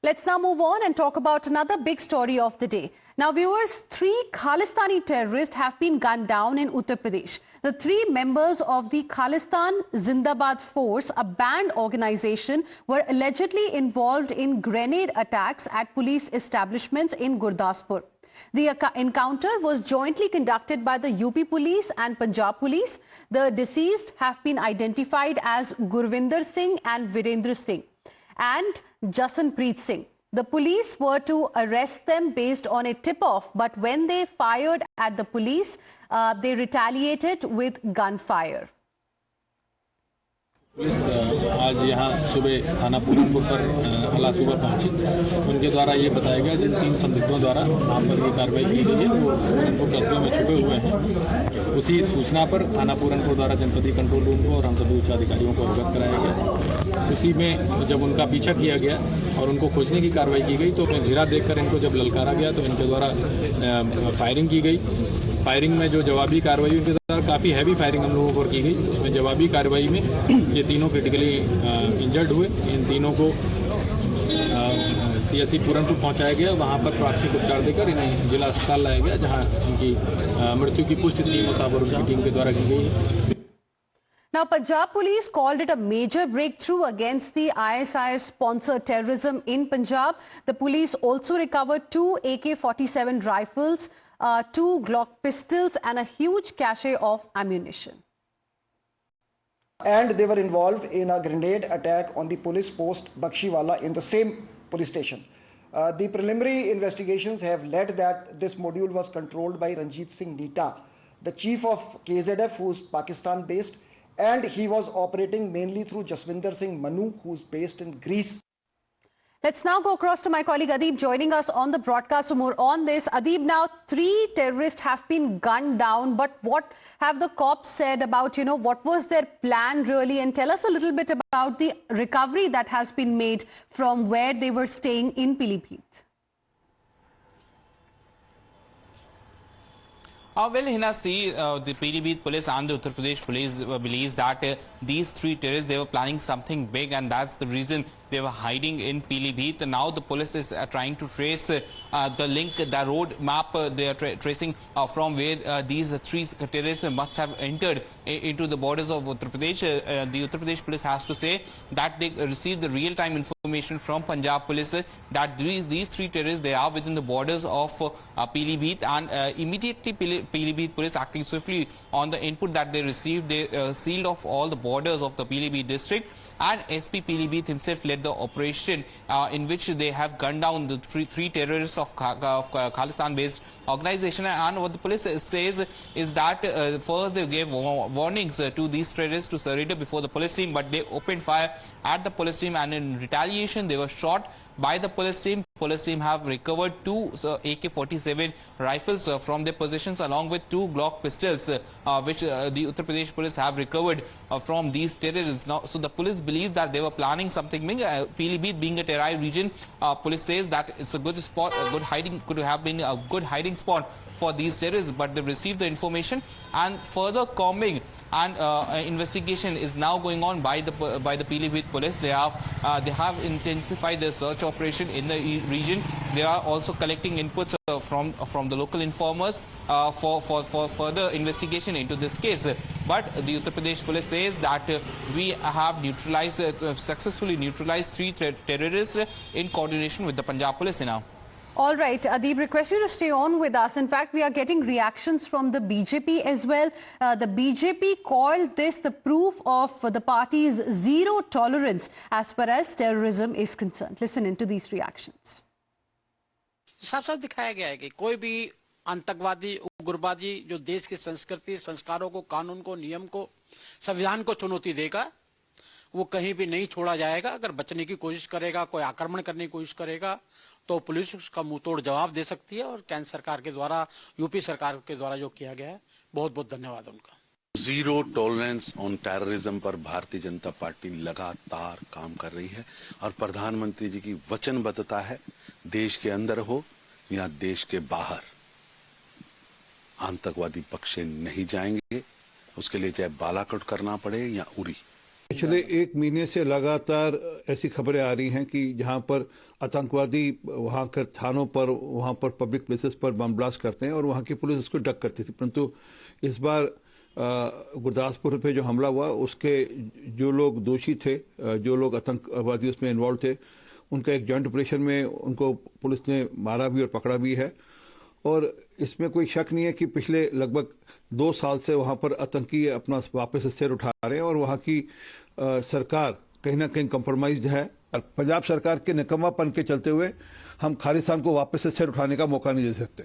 Let's now move on and talk about another big story of the day. Now, viewers, 3 Khalistani terrorists have been gunned down in Uttar Pradesh. The 3 members of the Khalistan Zindabad Force, a banned organization, were allegedly involved in grenade attacks at police establishments in Gurdaspur. The encounter was jointly conducted by the UP police and Punjab police. The deceased have been identified as Gurvinder Singh and Virendra Singh and Jasanpreet Singh. The police were to arrest them based on a tip-off, but when they fired at the police, they retaliated with gunfire. Police आज यहाँ सुबह थाना पूरनपुर पर अला सुबह पहुंची। उनके द्वारा ये बताया गया जिन 3 संदिग्धों द्वारा वहाँ पर ये कार्रवाई की गई है वो पूरनपुर कस्बे में छुपे हुए हैं। उसी सूचना पर थाना पूरनपुर द्वारा जनपदीय कंट्रोल रूम को और हम सभी उच्च अधिकारियों को अवगत कराया गया। उसी में जब उनका पीछा किया गया और उनको खोजने की कार्रवाई की गई तो घेरा देखकर इनको जब ललकारा गया तो इनके द्वारा फायरिंग की गई। फायरिंग में जो जवाबी कार्रवाई उनके द्वारा काफ़ी हैवी फायरिंग हम लोगों पर की गई। उसमें जवाबी कार्रवाई में ये तीनों क्रिटिकली इंजर्ड हुए। इन तीनों को CSC पूरनपुर पहुंचाया गया। वहां पर प्राथमिक उपचार देकर इन्हें जिला अस्पताल लाया गया जहां इनकी मृत्यु की पुष्टि CMO साहब और उनकी टीम के द्वारा की गई है। Now, Punjab police called it a major breakthrough against the ISIS-sponsored terrorism in Punjab. The police also recovered 2 AK-47 rifles, 2 Glock pistols and a huge cache of ammunition. And they were involved in a grenade attack on the police post Bakshiwala in the same police station. The preliminary investigations have led that this module was controlled by Ranjit Singh Nita, the chief of KZF, who is Pakistan-based, and he was operating mainly through Jaswinder Singh Manu, who is based in Greece. Let's now go across to my colleague Adib joining us on the broadcast for more on this. Adib, now 3 terrorists have been gunned down, but what have the cops said about, what was their plan really? And tell us a little bit about the recovery that has been made from where they were staying in Pilibhit. Well, Hina, see, the Pilibhit police and the Uttar Pradesh police believes that these 3 terrorists, they were planning something big, and that's the reason they were hiding in Pilibhit. Now the police is trying to trace the link, the road map they are tracing from where these 3 terrorists must have entered into the borders of Uttar Pradesh. The Uttar Pradesh police has to say that they received the real-time information from Punjab police that these 3 terrorists, they are within the borders of Pilibhit, and immediately Pilibhit police, acting swiftly on the input that they received, they sealed off all the borders of the Pilibhit district, and SP Pilibhit himself led the operation in which they have gunned down the three terrorists of Khalistan-based organization. And what the police says is that first they gave warnings to these terrorists to surrender before the police team, but they opened fire at the police team, and in retaliation they were shot by the police team. Police team have recovered 2 AK-47 rifles from their possessions, along with 2 Glock pistols, which the Uttar Pradesh police have recovered from these terrorists. Now, so the police believes that they were planning something big. Pilibhit being a terror region, police says that it's a good spot, a good hiding, could have been a good hiding spot for these terrorists, but they received the information, and further combing and investigation is now going on by the Pilibhit police. They have intensified their search operation in the region. They are also collecting inputs from the local informers for further investigation into this case. But the Uttar Pradesh police says that we have neutralized, successfully neutralized 3 terrorists in coordination with the Punjab police now. All right, Adib, request you to stay on with us. In fact, we are getting reactions from the BJP as well. The BJP called this the proof of the party's zero tolerance as far as terrorism is concerned. Listen into these reactions. साफ-साफ दिखाया गया है कि कोई भी आतंकवादी, उग्रवादी जो देश की संस्कृति, संस्कारों को, कानून को, नियम को, संविधान को चुनौती देगा, वो कहीं भी नहीं छोड़ा जाएगा। अगर बचने की कोशिश करेगा, कोई आक्रमण करने की कोशिश करेगा, तो पुलिस उसका मुंहतोड़ जवाब दे सकती है। और केंद्र सरकार के द्वारा, यूपी सरकार के द्वारा जो किया गया है, बहुत बहुत धन्यवाद उनका। जीरो टॉलरेंस ऑन टेररिज्म पर भारतीय जनता पार्टी लगातार काम कर रही है, और प्रधानमंत्री जी की वचनबद्धता है, देश के अंदर हो या देश के बाहर, आतंकवादी बख्शे नहीं जाएंगे। उसके लिए चाहे बालाकोट करना पड़े या उरी। पिछले 1 महीने से लगातार ऐसी खबरें आ रही हैं कि जहां पर आतंकवादी वहां के थानों पर, वहां पर पब्लिक प्लेसेस पर बम ब्लास्ट करते हैं और वहां की पुलिस उसको डक करती थी। परंतु इस बार गुरदासपुर पे जो हमला हुआ उसके जो लोग दोषी थे, जो लोग आतंकवादी उसमें इन्वॉल्व थे, उनका एक जॉइंट ऑपरेशन में उनको पुलिस ने मारा भी और पकड़ा भी है। और इसमें कोई शक नहीं है कि पिछले लगभग 2 साल से वहां पर आतंकी अपना वापस से सिर उठा रहे हैं और वहां की सरकार कहीं ना कहीं कंप्रोमाइज्ड है। और पंजाब सरकार के निकम्मापन के चलते हुए हम खालिस्तान को वापस से सिर उठाने का मौका नहीं दे सकते।